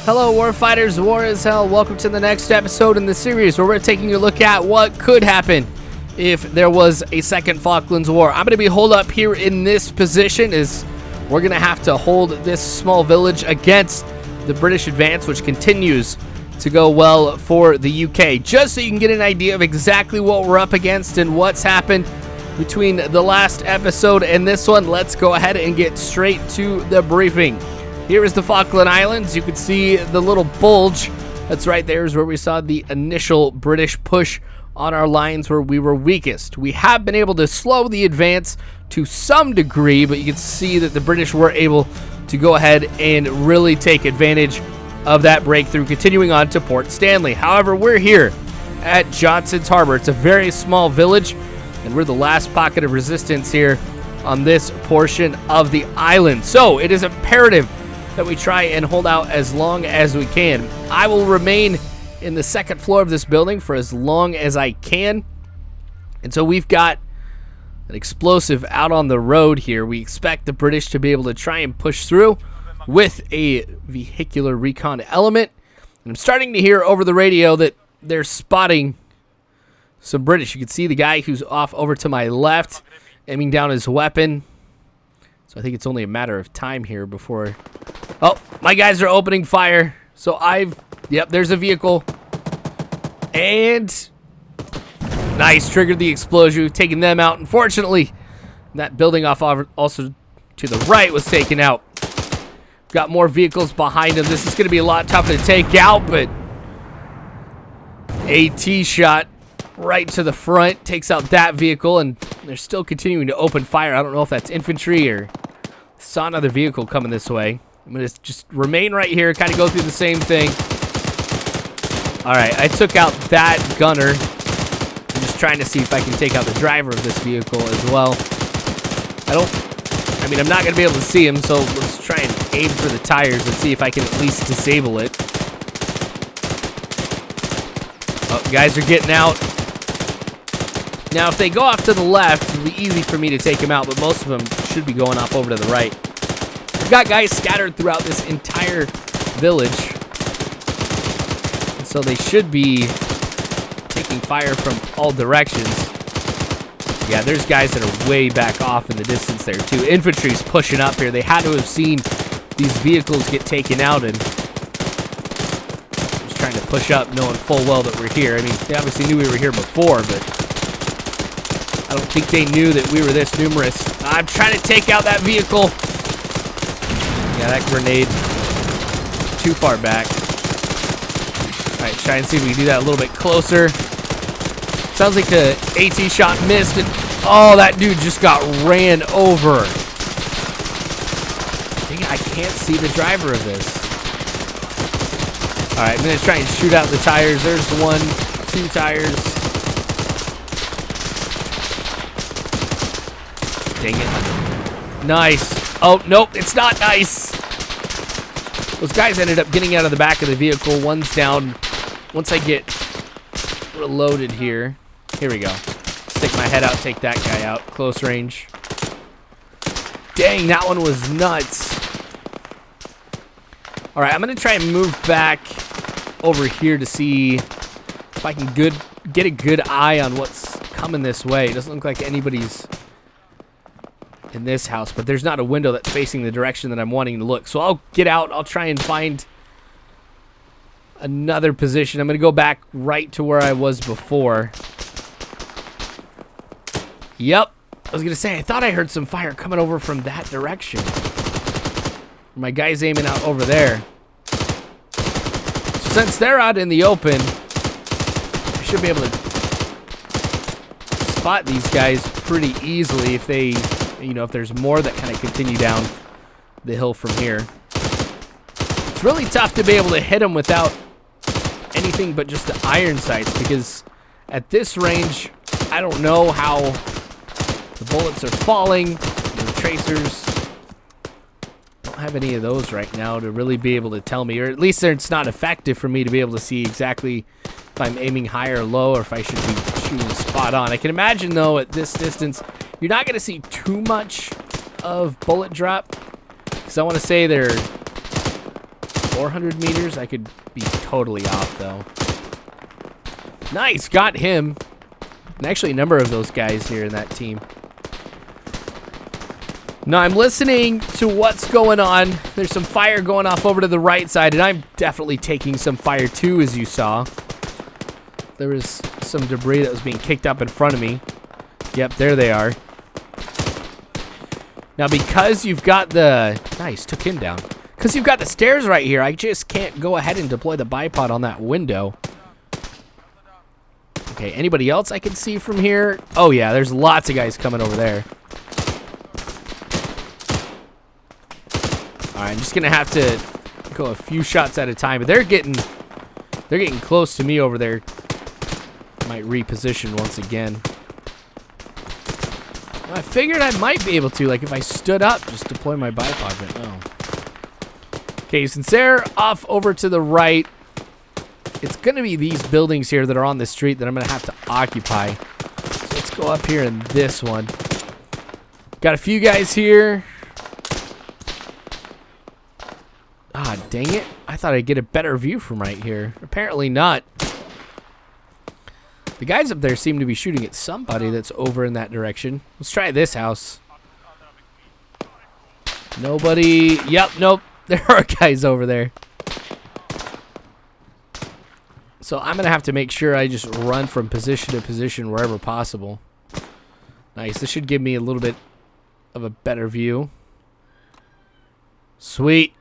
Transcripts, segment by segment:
Hello warfighters, war is hell. Welcome to the next episode in the series where we're taking a look at what could happen if there was a second Falklands war. I'm going to be holed up here in this position as we're going to have to hold this small village against the British advance, which continues to go well for the UK. Just so you can get an idea of exactly what we're up against and what's happened between the last episode and this one, let's go ahead and get straight to the briefing. Here is the Falkland Islands. You can see the little bulge. That's right there is where we saw the initial British push on our lines where we were weakest. We have been able to slow the advance to some degree, but you can see that the British were able to go ahead and really take advantage of that breakthrough, continuing on to Port Stanley. However, we're here at Johnson's Harbor. It's a very small village, and we're the last pocket of resistance here on this portion of the island. So it is imperative that we try and hold out as long as we can. I will remain in the second floor of this building for as long as I can. And so we've got an explosive out on the road here. We expect the British to be able to try and push through with a vehicular recon element. And I'm starting to hear over the radio that they're spotting some British. You can see the guy who's off over to my left aiming down his weapon. So I think it's only a matter of time here before... Oh, my guys are opening fire. So yep, there's a vehicle. And nice, triggered the explosion, taking them out. Unfortunately, that building off also to the right was taken out. Got more vehicles behind them. This is going to be a lot tougher to take out, but AT shot right to the front takes out that vehicle, and they're still continuing to open fire. I don't know if that's infantry or saw another vehicle coming this way. I'm going to just remain right here, kind of go through the same thing. All right, I took out that gunner. I'm just trying to see if I can take out the driver of this vehicle as well. I'm not going to be able to see him, so let's try and aim for the tires and see if I can at least disable it. Oh, guys are getting out. Now, if they go off to the left, it'll be easy for me to take them out, but most of them should be going off over to the right. We've got guys scattered throughout this entire village, and so they should be taking fire from all directions. Yeah, there's guys that are way back off in the distance there, too. Infantry's pushing up here. They had to have seen these vehicles get taken out and just trying to push up, knowing full well that we're here. I mean, they obviously knew we were here before, but I don't think they knew that we were this numerous. I'm trying to take out that vehicle. Yeah, that grenade too far back. All right, try and see if we can do that a little bit closer. Sounds like the AT shot missed, and oh, that dude just got ran over. Dang it, I can't see the driver of this. All right, I'm gonna try and shoot out the tires. There's one, two tires. Dang it. Nice. Oh, nope, it's not nice. Those guys ended up getting out of the back of the vehicle. One's down. Once I get reloaded here. Here we go. Stick my head out, take that guy out. Close range. Dang, that one was nuts. All right, I'm going to try and move back over here to see if I can get a good eye on what's coming this way. It doesn't look like anybody's in this house, but there's not a window that's facing the direction that I'm wanting to look. So I'll get out. I'll try and find another position. I'm going to go back right to where I was before. Yep. I was going to say, I thought I heard some fire coming over from that direction. My guy's aiming out over there. So since they're out in the open, I should be able to spot these guys pretty easily if they, if there's more that kind of continue down the hill from here. It's really tough to be able to hit them without anything but just the iron sights, because at this range, I don't know how the bullets are falling. The tracers don't have any of those right now to really be able to tell me, or at least it's not effective for me to be able to see exactly if I'm aiming high or low, or if I should be shooting spot on. I can imagine, though, at this distance, you're not going to see too much of bullet drop, because I want to say they're 400 meters? I could be totally off, though. Nice, got him. And actually a number of those guys here in that team. Now I'm listening to what's going on. There's some fire going off over to the right side, and I'm definitely taking some fire too, as you saw. There was some debris that was being kicked up in front of me. Yep, there they are. Now because you've got the... Nice, took him down. Because you've got the stairs right here, I just can't go ahead and deploy the bipod on that window. Okay, anybody else I can see from here? Oh yeah, there's lots of guys coming over there. Alright, I'm just gonna have to go a few shots at a time, but they're getting close to me over there. Might reposition once again. I figured I might be able to, like if I stood up, just deploy my bipod, but no. Okay, since they're off over to the right, it's gonna be these buildings here that are on the street that I'm gonna have to occupy. So let's go up here in this one. Got a few guys here. Ah, dang it. I thought I'd get a better view from right here. Apparently not. The guys up there seem to be shooting at somebody that's over in that direction. Let's try this house. Nobody. Yep, nope. There are guys over there. So I'm going to have to make sure I just run from position to position wherever possible. Nice. This should give me a little bit of a better view. Sweet.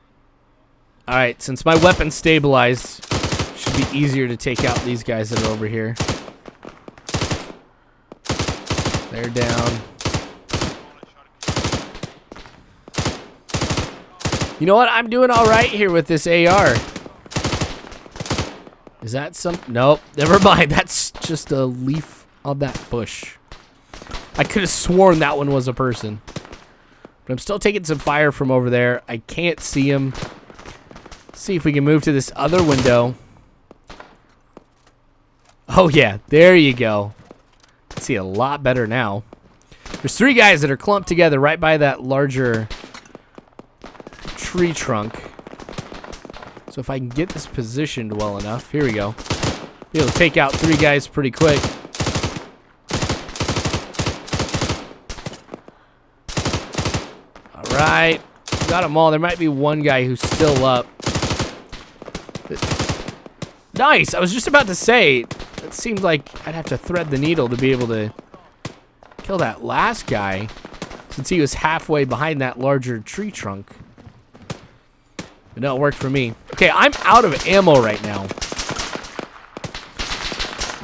Alright, since my weapon's stabilized, it should be easier to take out these guys that are over here. They're down. You know what? I'm doing alright here with this AR. Is that some... Nope, never mind. That's just a leaf on that bush. I could have sworn that one was a person. But I'm still taking some fire from over there. I can't see him. Let's see if we can move to this other window. Oh yeah, there you go. I see a lot better now. There's 3 guys that are clumped together right by that larger tree trunk. So if I can get this positioned well enough, here we go. Be able to take out 3 guys pretty quick. All right, got them all. There might be one guy who's still up. Nice. I was just about to say, it seemed like I'd have to thread the needle to be able to kill that last guy, since he was halfway behind that larger tree trunk. But no, it worked for me. Okay, I'm out of ammo right now.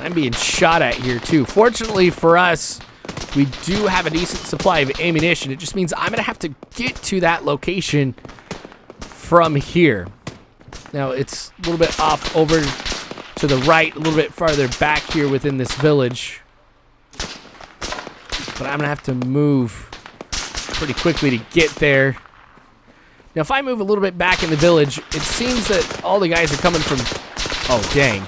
I'm being shot at here too. Fortunately for us, we do have a decent supply of ammunition. It just means I'm gonna have to get to that location from here. Now it's a little bit off over to the right, a little bit farther back here within this village. But I'm gonna have to move pretty quickly to get there. Now, if I move a little bit back in the village, it seems that all the guys are coming from... Oh, dang.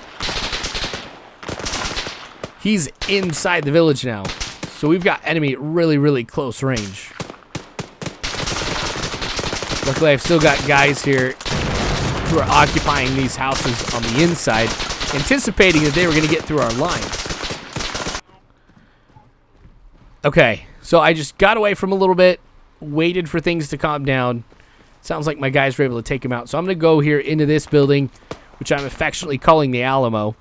He's inside the village now. So we've got enemy at really, really close range. Luckily, I've still got guys here who are occupying these houses on the inside, anticipating that they were going to get through our lines. Okay, so I just got away from a little bit, waited for things to calm down. Sounds like my guys were able to take him out. So I'm going to go here into this building, which I'm affectionately calling the Alamo.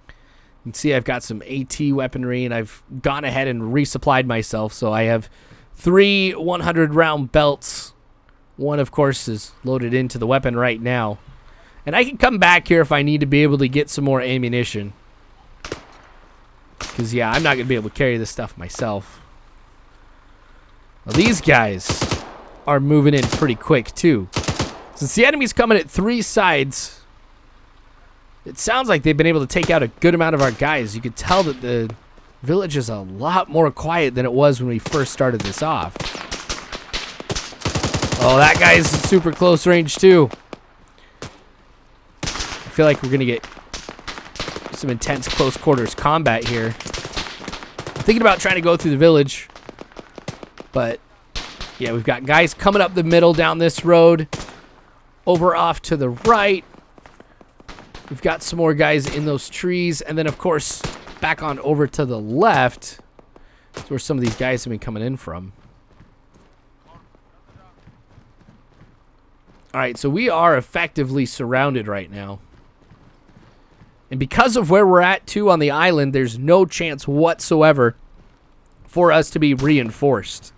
You can see I've got some AT weaponry, and I've gone ahead and resupplied myself. So I have 3 100-round belts. One, of course, is loaded into the weapon right now. And I can come back here if I need to be able to get some more ammunition. Because, yeah, I'm not going to be able to carry this stuff myself. Well, these guys are moving in pretty quick too. Since the enemy's coming at 3 sides, it sounds like they've been able to take out a good amount of our guys. You could tell that the village is a lot more quiet than it was when we first started this off. Oh, that guy's super close range too. I feel like we're gonna get some intense close quarters combat here. I'm thinking about trying to go through the village, but yeah, we've got guys coming up the middle down this road. Over off to the right, we've got some more guys in those trees. And then, of course, back on over to the left is where some of these guys have been coming in from. All right, so we are effectively surrounded right now. And because of where we're at, too, on the island, there's no chance whatsoever for us to be reinforced.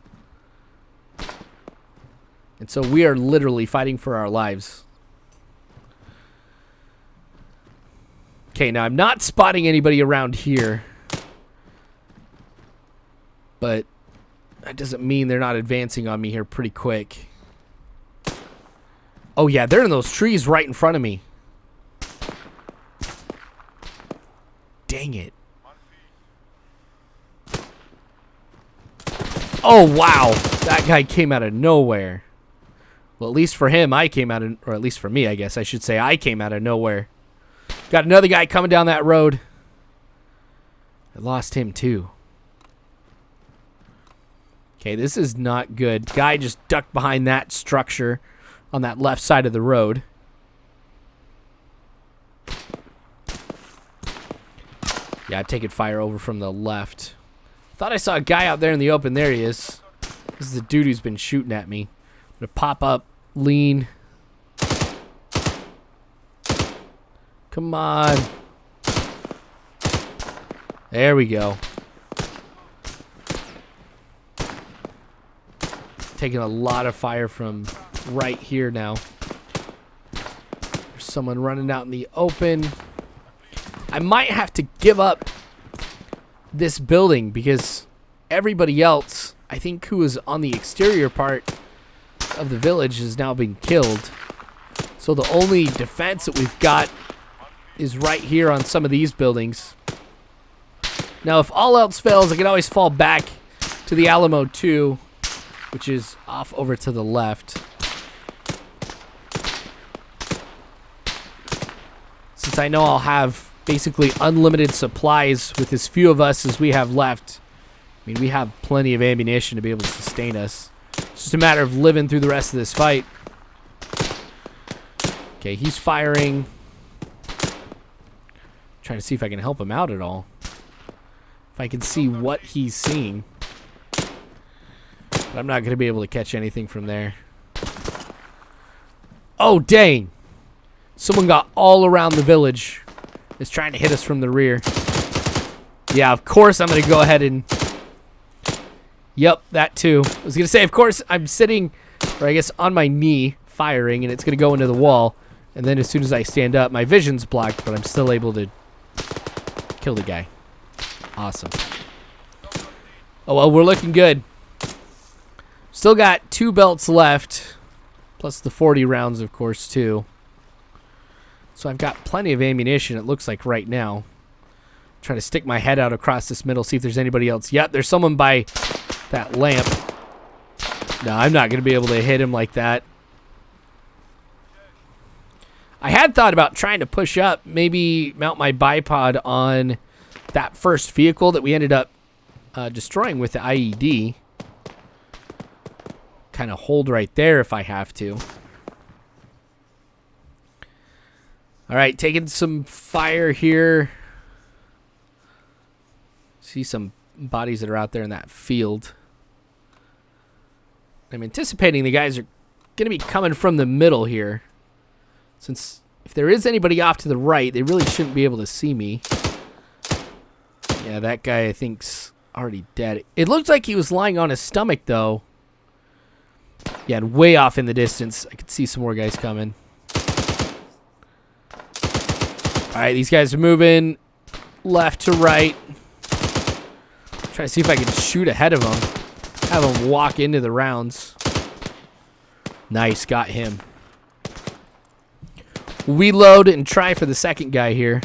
And so we are literally fighting for our lives. Okay, now I'm not spotting anybody around here. But that doesn't mean they're not advancing on me here pretty quick. Oh, yeah, they're in those trees right in front of me. Dang it. Oh, wow. That guy came out of nowhere. Well, at least for him, I came out of... Or at least for me, I guess I should say I came out of nowhere. Got another guy coming down that road. I lost him, too. Okay, this is not good. Guy just ducked behind that structure on that left side of the road. Yeah, I'm taking fire over from the left. Thought I saw a guy out there in the open. There he is. This is the dude who's been shooting at me. I'm gonna pop up, lean. Come on. There we go. Taking a lot of fire from right here now. There's someone running out in the open. I might have to give up this building because everybody else, I think, who was on the exterior part of the village has now been killed. So the only defense that we've got is right here on some of these buildings. Now, if all else fails, I can always fall back to the Alamo 2, which is off over to the left. Since I know I'll have basically unlimited supplies with as few of us as we have left. I mean, we have plenty of ammunition to be able to sustain us. It's just a matter of living through the rest of this fight. Okay, he's firing. Trying to see if I can help him out at all. If I can see what he's seeing. But I'm not going to be able to catch anything from there. Oh, dang. Someone got all around the village. Is trying to hit us from the rear. Yeah, of course I'm going to go ahead and... Yep, that too. I was going to say, of course, I'm sitting, or I guess on my knee, firing, and it's going to go into the wall. And then as soon as I stand up, my vision's blocked, but I'm still able to kill the guy. Awesome. Oh, well, we're looking good. Still got 2 belts left, plus the 40 rounds, of course, too. So I've got plenty of ammunition, it looks like, right now. Trying to stick my head out across this middle, see if there's anybody else. Yep, there's someone by that lamp. No, I'm not going to be able to hit him like that. I had thought about trying to push up, maybe mount my bipod on that first vehicle that we ended up destroying with the IED. Kind of hold right there if I have to. All right, taking some fire here. See some bodies that are out there in that field. I'm anticipating the guys are going to be coming from the middle here. Since if there is anybody off to the right, they really shouldn't be able to see me. Yeah, that guy I think's already dead. It looked like he was lying on his stomach, though. Yeah, and way off in the distance. I could see some more guys coming. All right, these guys are moving left to right. Try to see if I can shoot ahead of them. Have them walk into the rounds. Nice, got him. Reload and try for the second guy here.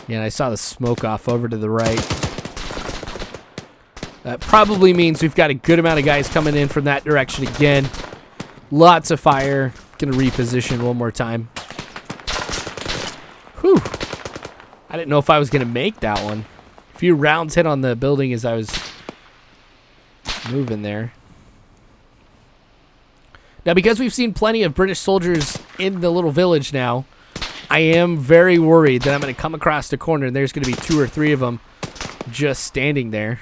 Yeah, and I saw the smoke off over to the right. That probably means we've got a good amount of guys coming in from that direction again. Lots of fire. Gonna reposition one more time. Whew. I didn't know if I was gonna make that one. A few rounds hit on the building as I was move in there. Now, because we've seen plenty of British soldiers in the little village now, I am very worried that I'm going to come across the corner and there's going to be 2 or 3 of them just standing there.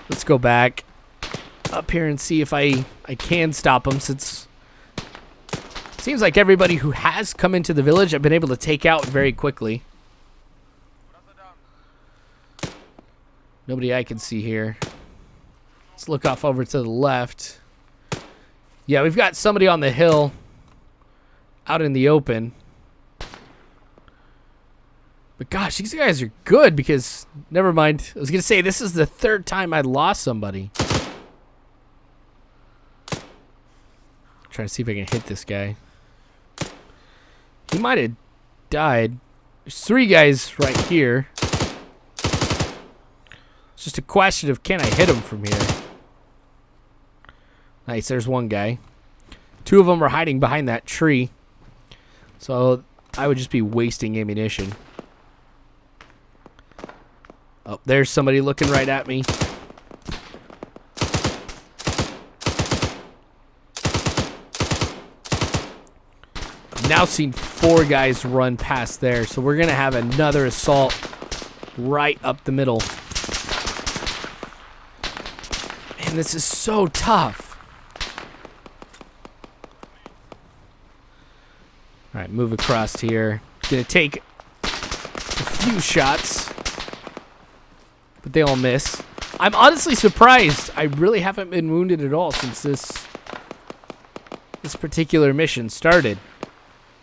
Let's go back up here and see if I can stop them, since it seems like everybody who has come into the village I've been able to take out very quickly. Nobody I can see here. Let's look off over to the left. Yeah, we've got somebody on the hill out in the open. But gosh, these guys are good, because, never mind. I was going to say, this is the 3rd time I lost somebody. Trying to see if I can hit this guy. He might have died. There's 3 guys right here. It's just a question of, can I hit him from here? Nice, there's 1 guy. 2 of them are hiding behind that tree. So I would just be wasting ammunition. Oh, there's somebody looking right at me. I've now seen 4 guys run past there, so we're going to have another assault right up the middle. Man, this is so tough. All right, move across here. Gonna take a few shots, but they all miss. I'm honestly surprised. I really haven't been wounded at all since this particular mission started.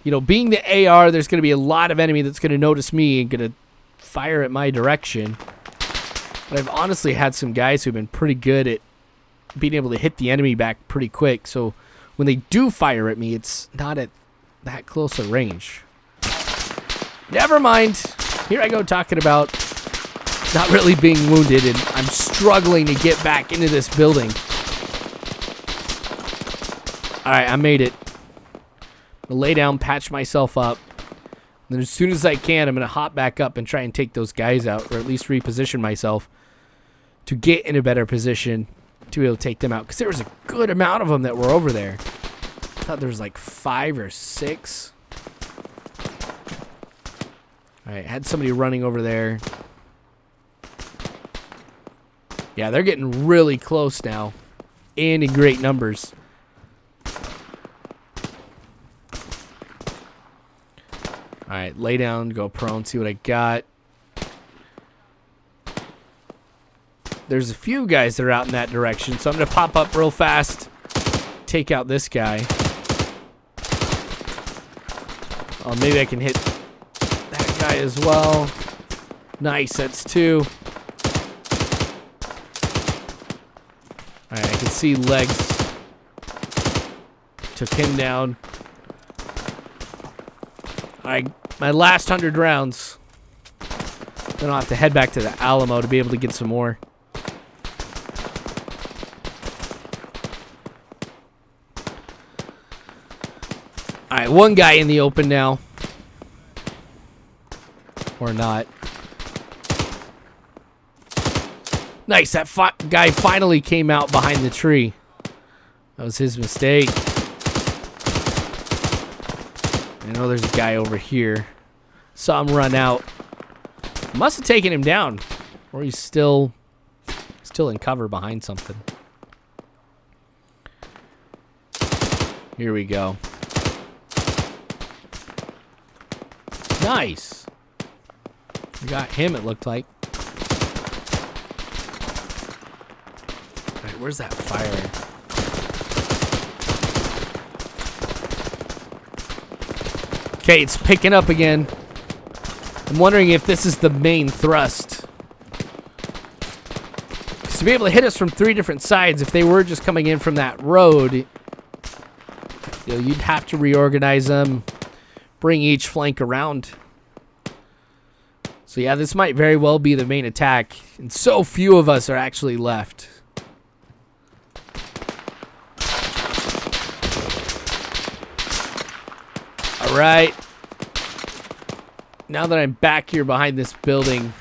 You know, being the AR, there's gonna be a lot of enemy that's gonna notice me and gonna fire at my direction. But I've honestly had some guys who've been pretty good at being able to hit the enemy back pretty quick. So when they do fire at me, it's not at that close a range. Never mind. Here I go talking about not really being wounded, and I'm struggling to get back into this building. Alright, I made it. I'm gonna lay down, patch myself up. And then as soon as I can, I'm gonna hop back up and try and take those guys out, or at least reposition myself to get in a better position to be able to take them out. Because there was a good amount of them that were over there. I thought there was like 5 or 6. Alright, had somebody running over there. Yeah, they're getting really close now. And in great numbers. Alright, lay down, go prone, see what I got. There's a few guys that are out in that direction, so I'm going to pop up real fast. Take out this guy. Oh, maybe I can hit that guy as well. Nice, that's 2. Alright, I can see legs. Took him down. Alright, my last 100 rounds. Then I'll have to head back to the Alamo to be able to get some more. Alright, 1 guy in the open now. Or not. Nice, that guy finally came out behind the tree. That was his mistake. I know there's a guy over here. Saw him run out. Must have taken him down. Or he's still in cover behind something. Here we go. Nice. We got him, it looked like. Alright, where's that fire? Okay, it's picking up again. I'm wondering if this is the main thrust. 'Cause to be able to hit us from 3 different sides, if they were just coming in from that road, you know, you'd have to reorganize them, bring each flank around. So yeah, this might very well be the main attack, and so few of us are actually left. Alright. Now that I'm back here behind this building,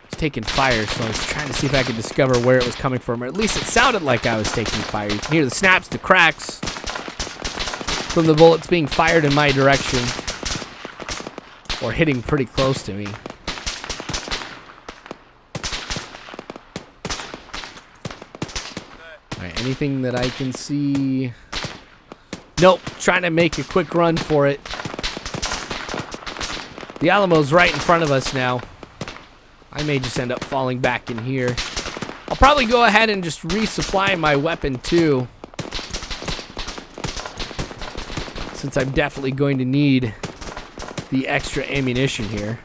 let's taking fire, so I was trying to see if I could discover where it was coming from, or at least it sounded like I was taking fire. You can hear the snaps, the cracks from the bullets being fired in my direction, or hitting pretty close to me. Alright, anything that I can see? Nope, trying to make a quick run for it. The Alamo's right in front of us now. I may just end up falling back in here. I'll probably go ahead and just resupply my weapon too, since I'm definitely going to need the extra ammunition here.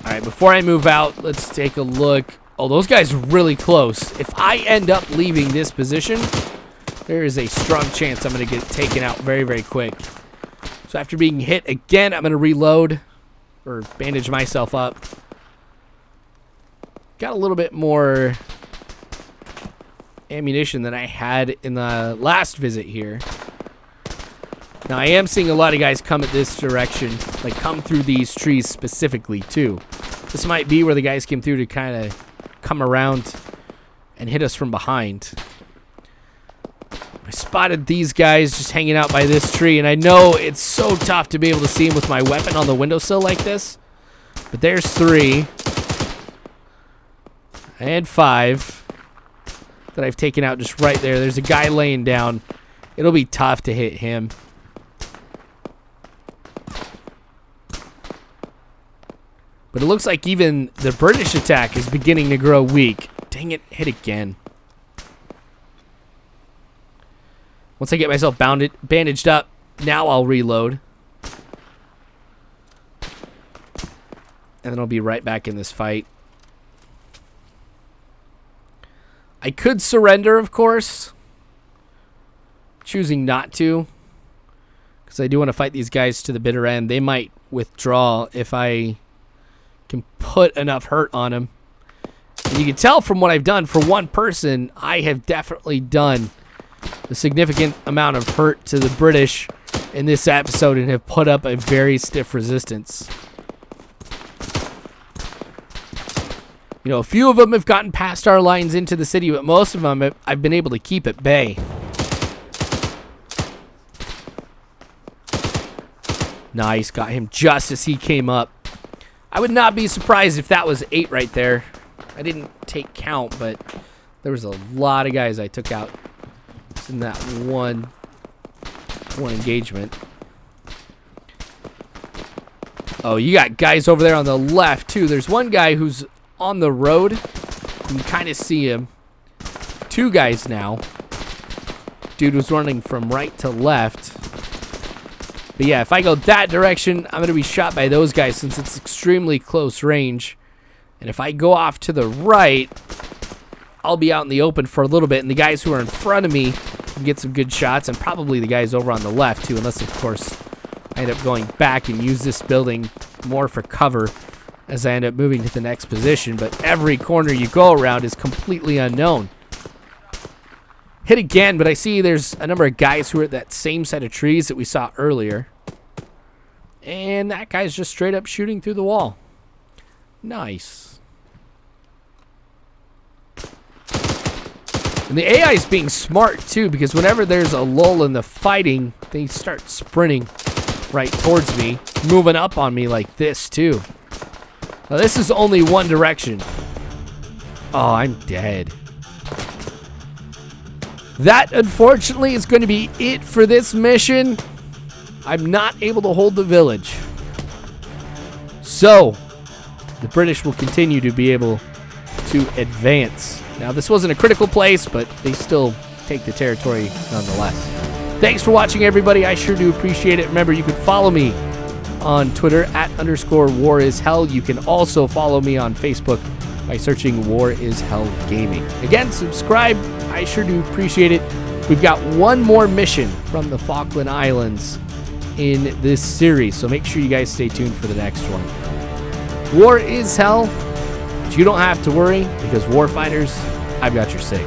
Alright, before I move out, let's take a look. Oh, those guys are really close. If I end up leaving this position, there is a strong chance I'm going to get taken out very, very quick. So after being hit again, I'm going to reload or bandage myself up. Got a little bit more ammunition than I had in the last visit here. Now I am seeing a lot of guys come at this direction, like come through these trees specifically too. This might be where the guys came through to kind of come around and hit us from behind. I spotted these guys just hanging out by this tree, and I know it's so tough to be able to see them with my weapon on the windowsill like this. But there's 3 and 5 that I've taken out just right there. There's a guy laying down. It'll be tough to hit him. But it looks like even the British attack is beginning to grow weak. Dang it, hit again. Once I get myself bandaged up, now I'll reload. And then I'll be right back in this fight. I could surrender, of course. Choosing not to, because I do want to fight these guys to the bitter end. They might withdraw if I can put enough hurt on them. And you can tell from what I've done, for one person, I have definitely done a significant amount of hurt to the British in this episode and have put up a very stiff resistance. You know, a few of them have gotten past our lines into the city, but most of them I've been able to keep at bay. Nice, got him just as he came up. I would not be surprised if that was 8 right there. I didn't take count, but there was a lot of guys I took out in that one engagement. Oh, you got guys over there on the left too. There's one guy who's on the road. You can kind of see him. 2 guys now. Dude was running from right to left. But yeah, if I go that direction, I'm going to be shot by those guys since it's extremely close range. And if I go off to the right, I'll be out in the open for a little bit, and the guys who are in front of me can get some good shots, and probably the guys over on the left too, unless of course I end up going back and use this building more for cover as I end up moving to the next position. But every corner you go around is completely unknown. Hit again, but I see there's a number of guys who are at that same set of trees that we saw earlier. And that guy's just straight up shooting through the wall. Nice. And the AI is being smart too, because whenever there's a lull in the fighting, they start sprinting right towards me, moving up on me like this too. Now this is only one direction. Oh, I'm dead. That, unfortunately, is going to be it for this mission. I'm not able to hold the village. So, the British will continue to be able to advance. Now, this wasn't a critical place, but they still take the territory nonetheless. Thanks for watching, everybody. I sure do appreciate it. Remember, you can follow me on Twitter @_WarIsHell. You can also follow me on Facebook by searching War is Hell Gaming. Again, subscribe. I sure do appreciate it. We've got one more mission from the Falkland Islands in this series, so make sure you guys stay tuned for the next one. War is hell, but you don't have to worry, because warfighters, I've got your 6.